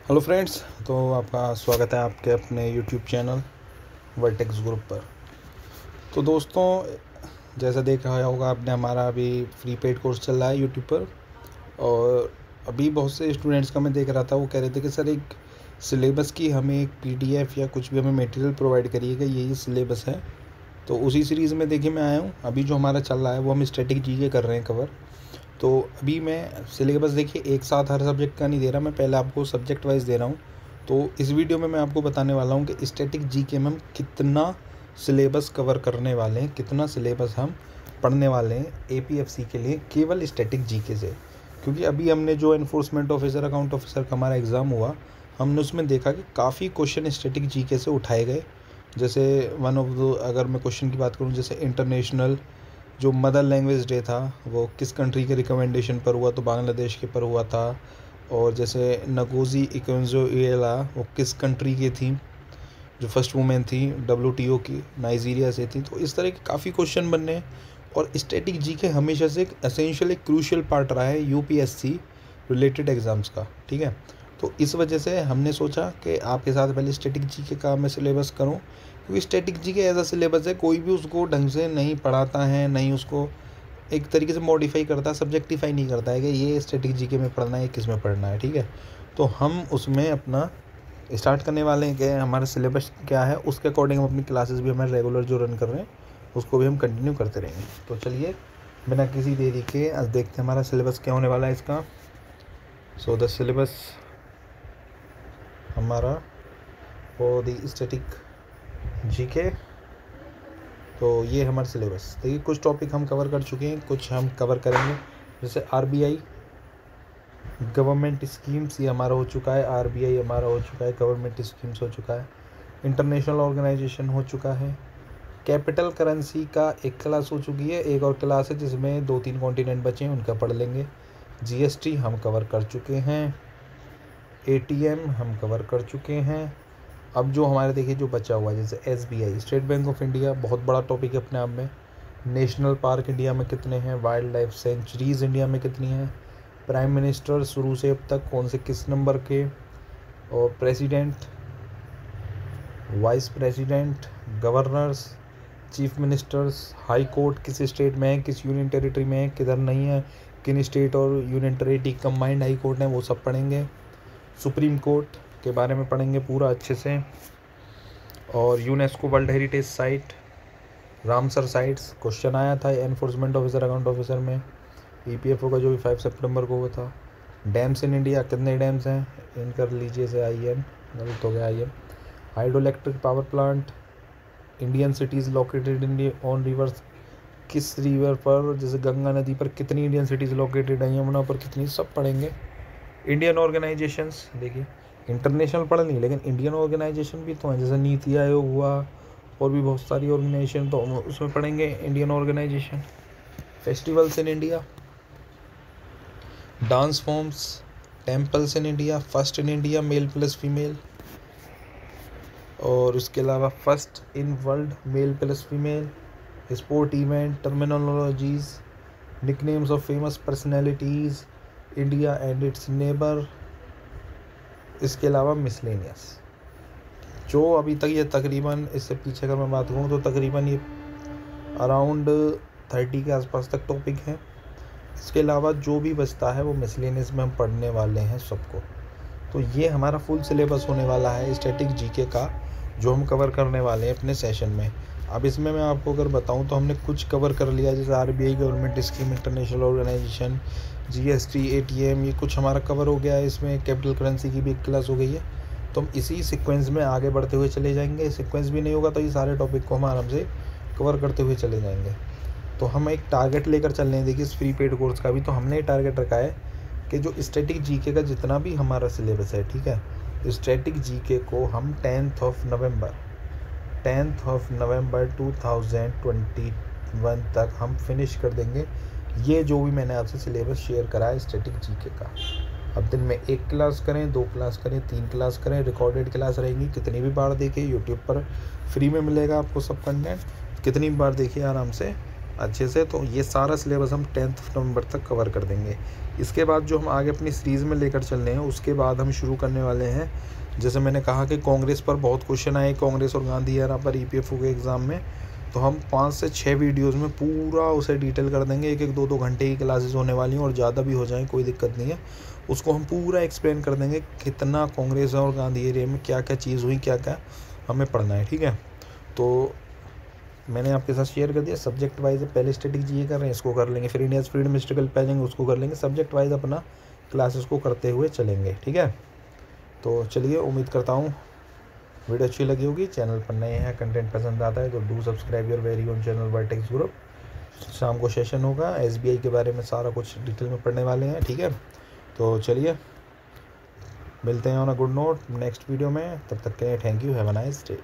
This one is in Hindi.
हेलो फ्रेंड्स, तो आपका स्वागत है आपके अपने यूट्यूब चैनल वर्टेक्स ग्रुप पर। तो दोस्तों, जैसा देखा होगा आपने, हमारा अभी फ्री पेड कोर्स चल रहा है यूट्यूब पर। और अभी बहुत से स्टूडेंट्स का मैं देख रहा था, वो कह रहे थे कि सर एक सिलेबस की हमें एक पीडीएफ या कुछ भी हमें मटेरियल प्रोवाइड करिएगा, यही सिलेबस है। तो उसी सीरीज़ में देखिए मैं आया हूँ। अभी जो हमारा चल रहा है वो हम स्टैटिक जीके कर रहे हैं कवर। तो अभी मैं सिलेबस देखिए एक साथ हर सब्जेक्ट का नहीं दे रहा, मैं पहले आपको सब्जेक्ट वाइज दे रहा हूँ। तो इस वीडियो में मैं आपको बताने वाला हूँ कि स्टैटिक जीके में हम कितना सिलेबस कवर करने वाले हैं, कितना सिलेबस हम पढ़ने वाले हैं एपीएफसी के लिए केवल स्टैटिक जीके से। क्योंकि अभी हमने जो एनफोर्समेंट ऑफिसर, अकाउंट ऑफिसर का हमारा एग्ज़ाम हुआ, हमने उसमें देखा कि काफ़ी क्वेश्चन स्टैटिक जीके से उठाए गए। जैसे वन ऑफ द, अगर मैं क्वेश्चन की बात करूँ, जैसे इंटरनेशनल जो मदर लैंग्वेज डे था वो किस कंट्री के रिकमेंडेशन पर हुआ, तो बांग्लादेश के पर हुआ था। और जैसे नगोजी इकोंजोएला वो किस कंट्री की थी, जो फर्स्ट वुमेन थी डब्ल्यूटीओ की, नाइजीरिया से थी। तो इस तरह के काफ़ी क्वेश्चन बनने हैं। और स्टैटिक जीके हमेशा से एक एसेंशियल, एक क्रूशियल पार्ट रहा है यूपीएससी रिलेटेड एग्ज़ाम्स का, ठीक है। तो इस वजह से हमने सोचा कि आपके साथ पहले स्टैटिक जीके का मैं सिलेबस करूं, क्योंकि स्टैटिक जीके ऐसा सिलेबस है कोई भी उसको ढंग से नहीं पढ़ाता है, नहीं उसको एक तरीके से मॉडिफाई करता है, सब्जेक्टिफाई नहीं करता है कि ये स्टैटिक जीके में पढ़ना है, किस में पढ़ना है, ठीक है। तो हम उसमें अपना स्टार्ट करने वाले हैं कि हमारा सिलेबस क्या है, उसके अकॉर्डिंग हम अपनी क्लासेस भी हमारे रेगुलर जो रन कर रहे हैं उसको भी हम कंटिन्यू करते रहेंगे। तो चलिए बिना किसी देरी के आज देखते हैं हमारा सिलेबस क्या होने वाला है इसका। सो द सिलेबस हमारा फॉर द स्टैटिक जीके, तो ये हमारा सिलेबस। देखिए कुछ टॉपिक हम कवर कर चुके हैं, कुछ हम कवर करेंगे। जैसे आरबीआई गवर्नमेंट स्कीम्स, ये हमारा हो चुका है। आरबीआई हमारा हो चुका है, गवर्नमेंट स्कीम्स हो चुका है। इंटरनेशनल ऑर्गेनाइजेशन हो चुका है। कैपिटल करेंसी का एक क्लास हो चुकी है, एक और क्लास है जिसमें 2-3 कॉन्टिनेंट बचे हैं, उनका पढ़ लेंगे। जीएसटी हम कवर कर चुके हैं। एटीएम हम कवर कर चुके हैं। अब जो हमारे देखिए जो बचा हुआ है, जैसे SBI, state bank of India, बहुत बड़ा टॉपिक है अपने आप में। नेशनल पार्क इंडिया में कितने हैं, वाइल्ड लाइफ सेंचुरीज़ इंडिया में कितनी हैं, प्राइम मिनिस्टर शुरू से अब तक कौन से किस नंबर के, और president, vice president, governors, chief ministers, high court किस स्टेट में है, किस यूनियन टेरिटरी में है, किधर नहीं है, किन स्टेट और union territory combined high court है, वो सब पढ़ेंगे। सुप्रीम कोर्ट के बारे में पढ़ेंगे पूरा अच्छे से। और UNESCO world heritage site, Ramsar sites question आया था एनफोर्समेंट ऑफिसर, अकाउंट ऑफिसर में, ईपीएफओ का जो भी 5 सितंबर को हुआ था। डैम्स इन इंडिया, कितने डैम्स हैं, इन कर लीजिए से आईएन, गलत हो गया IN. Hydro electric power plant, Indian cities located in on rivers, किस रिवर पर, जैसे गंगा नदी पर कितनी इंडियन सिटीज़ लोकेटेड है, यमुना पर कितनी, सब पढ़ेंगे। इंडियन ऑर्गेनाइजेशंस, देखिए इंटरनेशनल पढ़ नहीं, लेकिन इंडियन ऑर्गेनाइजेशन भी तो हैं, जैसे नीति आयोग हुआ, और भी बहुत सारी ऑर्गेनाइजेशन, तो उसमें पढ़ेंगे Indian organisation. Festivals in India, dance forms, temples in India, first in India male plus female, और उसके अलावा first in world male plus female, sport event, terminologies, nicknames of famous personalities, India and its neighbour. इसके अलावा मिसलेनियस, जो अभी तक ये तकरीबन, इससे पीछे अगर मैं बात करूँ तो तकरीबन ये अराउंड 30 के आसपास तक टॉपिक हैं। इसके अलावा जो भी बचता है वो मिसलेनियस में हम पढ़ने वाले हैं सबको। तो ये हमारा फुल सिलेबस होने वाला है स्टैटिक जीके का, जो हम कवर करने वाले हैं अपने सेशन में। अब इसमें मैं आपको अगर बताऊं तो हमने कुछ कवर कर लिया, जैसे RBI government scheme, international organisation, GST, ATM, ये कुछ हमारा कवर हो गया है। इसमें कैपिटल करेंसी की भी एक क्लास हो गई है। तो हम इसी सीक्वेंस में आगे बढ़ते हुए चले जाएंगे। सीक्वेंस भी नहीं होगा तो ये सारे टॉपिक को हम आराम से कवर करते हुए चले जाएंगे। तो हम एक टारगेट लेकर चल रहे हैं, देखिए इस फ्री पेड कोर्स का भी तो हमने टारगेट रखा है कि जो स्टैटिक जीके का जितना भी हमारा सिलेबस है, ठीक है, स्टैटिक जीके को हम 10th ऑफ नवंबर 2021 तक हम फिनिश कर देंगे। ये जो भी मैंने आपसे सिलेबस शेयर करा है स्टैटिक जीके का, अब दिन में 1 क्लास करें, 2 क्लास करें, 3 क्लास करें, रिकॉर्डेड क्लास रहेंगी, कितनी भी बार देखिए, यूट्यूब पर फ्री में मिलेगा आपको सब कंटेंट, कितनी भी बार देखिए आराम से। अच्छे से। तो ये सारा सिलेबस हम 10th नवंबर तक कवर कर देंगे। इसके बाद जो हम आगे अपनी सीरीज़ में लेकर चल रहे हैं, उसके बाद हम शुरू करने वाले हैं, जैसे मैंने कहा कि कांग्रेस पर बहुत क्वेश्चन आए, कांग्रेस और गांधी एरा पर ईपीएफओ के एग्ज़ाम में। तो हम 5 से 6 वीडियोज़ में पूरा उसे डिटेल कर देंगे। 1-1, 2-2 घंटे की क्लासेस होने वाली हैं, और ज़्यादा भी हो जाए कोई दिक्कत नहीं है। उसको हम पूरा एक्सप्लेन कर देंगे कितना कांग्रेस और गांधी एरिया में क्या क्या चीज़ हुई, क्या क्या हमें पढ़ना है, ठीक है। तो मैंने आपके साथ शेयर कर दिया। सब्जेक्ट वाइज पहले स्टैटिक जीके कर रहे हैं, इसको कर लेंगे, फिर इंडियाज़ फ्रीडम हिस्टोरिकल पेजिंग उसको कर लेंगे। सब्जेक्ट वाइज अपना क्लासेस को करते हुए चलेंगे, ठीक है। तो चलिए, उम्मीद करता हूँ वीडियो अच्छी लगी होगी। चैनल पर नए हैं, कंटेंट पसंद आता है तो do subscribe your very own channel vertex group. शाम को सेशन होगा, एसबीआई के बारे में सारा कुछ डिटेल में पढ़ने वाले हैं, ठीक है। तो चलिए, मिलते हैं on a good note next video में। तब तक के लिए thank you, have a nice day.